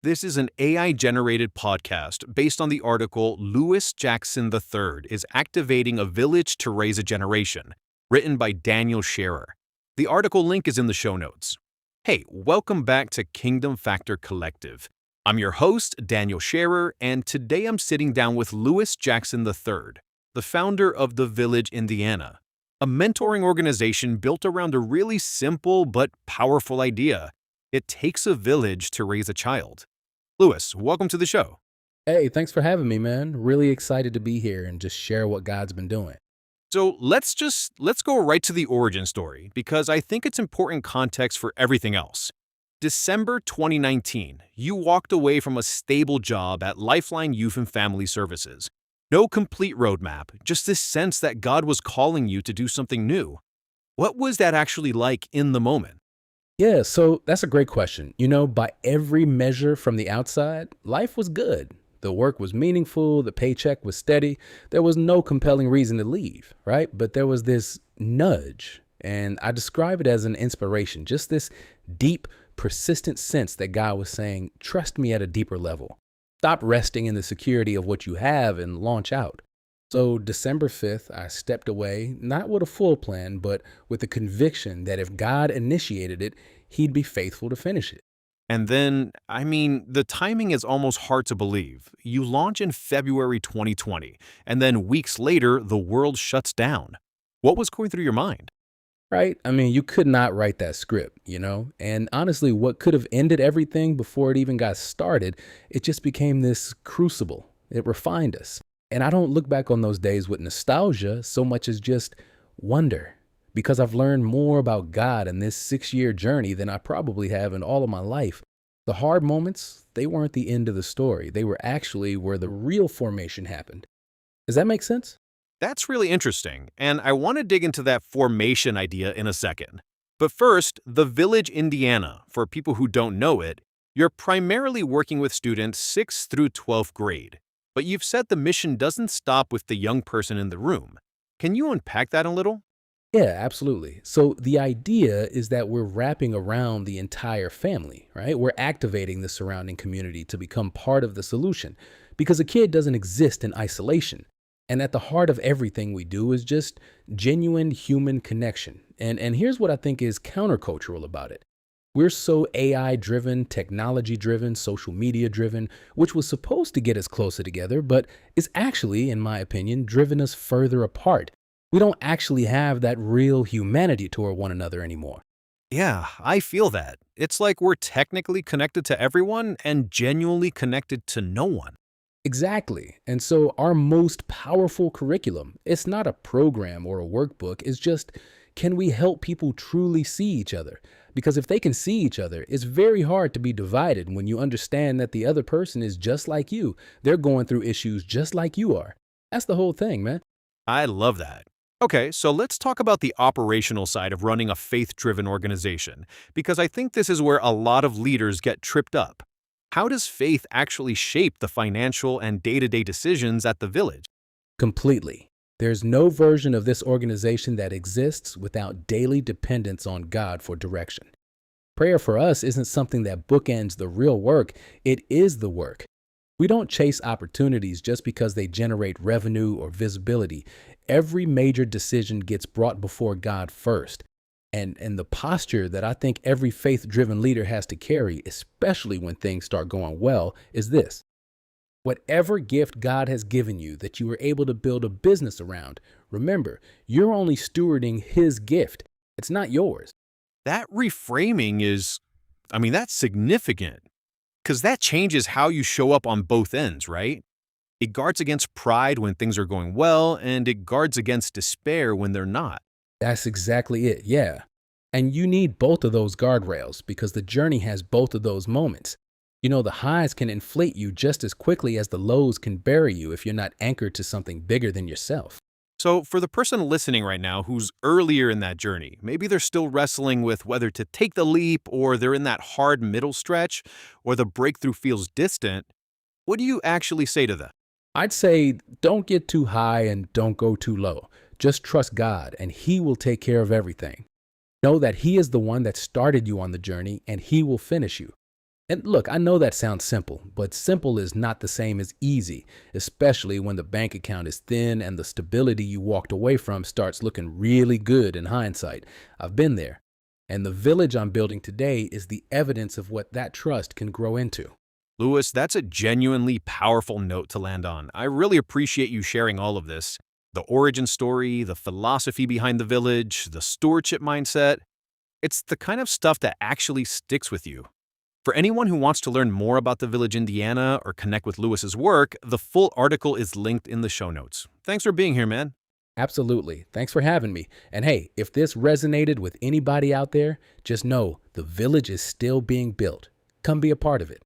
This is an AI-generated podcast based on the article Lewis Jackson III is Activating a Village to Raise a Generation, written by Daniel Sharrer. The article link is in the show notes. Hey, welcome back to Kingdom Factor Collective. I'm your host, Daniel Sharrer, and today I'm sitting down with Lewis Jackson III, the founder of The Village, Indiana, a mentoring organization built around a really simple but powerful idea. It takes a village to raise a child. Lewis, welcome to the show. Hey, thanks for having me, man. Really excited to be here and just share what God's been doing. So let's go right to the origin story because I think it's important context for everything else. December 2019, you walked away from a stable job at Lifeline Youth and Family Services. No complete roadmap, just this sense that God was calling you to do something new. What was that actually like in the moment? Yeah, so that's a great question. By every measure from the outside, life was good. The work was meaningful, the paycheck was steady. There was no compelling reason to leave, right? But there was this nudge, and I describe it as an inspiration, just this deep, persistent sense that God was saying, trust me at a deeper level. Stop resting in the security of what you have and launch out. So December 5th, I stepped away, not with a full plan, but with the conviction that if God initiated it, he'd be faithful to finish it. And then, the timing is almost hard to believe. You launch in February 2020, and then weeks later, the world shuts down. What was going through your mind? Right? You could not write that script. And honestly, what could have ended everything before it even got started, it just became this crucible. It refined us. And I don't look back on those days with nostalgia so much as just wonder, because I've learned more about God in this 6-year journey than I probably have in all of my life. The hard moments, they weren't the end of the story. They were actually where the real formation happened. Does that make sense? That's really interesting, and I want to dig into that formation idea in a second. But first, the Village, Indiana, for people who don't know it, you're primarily working with students 6th through 12th grade. But you've said the mission doesn't stop with the young person in the room. Can you unpack that a little? Yeah, absolutely. So the idea is that we're wrapping around the entire family, right? We're activating the surrounding community to become part of the solution because a kid doesn't exist in isolation. And at the heart of everything we do is just genuine human connection. And here's what I think is countercultural about it. We're so AI driven, technology driven, social media driven, which was supposed to get us closer together, but is actually, in my opinion, driven us further apart. We don't actually have that real humanity toward one another anymore. Yeah, I feel that. It's like we're technically connected to everyone and genuinely connected to no one. Exactly. And so our most powerful curriculum, it's not a program or a workbook, it's just, can we help people truly see each other? Because if they can see each other, it's very hard to be divided when you understand that the other person is just like you. They're going through issues just like you are. That's the whole thing, man. I love that. Okay, so let's talk about the operational side of running a faith-driven organization, because I think this is where a lot of leaders get tripped up. How does faith actually shape the financial and day-to-day decisions at the village? Completely. There's no version of this organization that exists without daily dependence on God for direction. Prayer for us isn't something that bookends the real work, it is the work. We don't chase opportunities just because they generate revenue or visibility. Every major decision gets brought before God first. And the posture that I think every faith-driven leader has to carry, especially when things start going well, is this. Whatever gift God has given you that you were able to build a business around, remember, you're only stewarding his gift. It's not yours. That reframing that's significant, because that changes how you show up on both ends, right? It guards against pride when things are going well, and it guards against despair when they're not. That's exactly it, yeah. And you need both of those guardrails because the journey has both of those moments. The highs can inflate you just as quickly as the lows can bury you if you're not anchored to something bigger than yourself. So, for the person listening right now who's earlier in that journey, maybe they're still wrestling with whether to take the leap, or they're in that hard middle stretch, or the breakthrough feels distant, what do you actually say to them? I'd say don't get too high and don't go too low. Just trust God and he will take care of everything. Know that he is the one that started you on the journey and he will finish you. And look, I know that sounds simple, but simple is not the same as easy, especially when the bank account is thin and the stability you walked away from starts looking really good in hindsight. I've been there. And the village I'm building today is the evidence of what that trust can grow into. Lewis, that's a genuinely powerful note to land on. I really appreciate you sharing all of this. The origin story, the philosophy behind the village, the stewardship mindset. It's the kind of stuff that actually sticks with you. For anyone who wants to learn more about the Village, Indiana, or connect with Lewis's work, the full article is linked in the show notes. Thanks for being here, man. Absolutely. Thanks for having me. And hey, if this resonated with anybody out there, just know the village is still being built. Come be a part of it.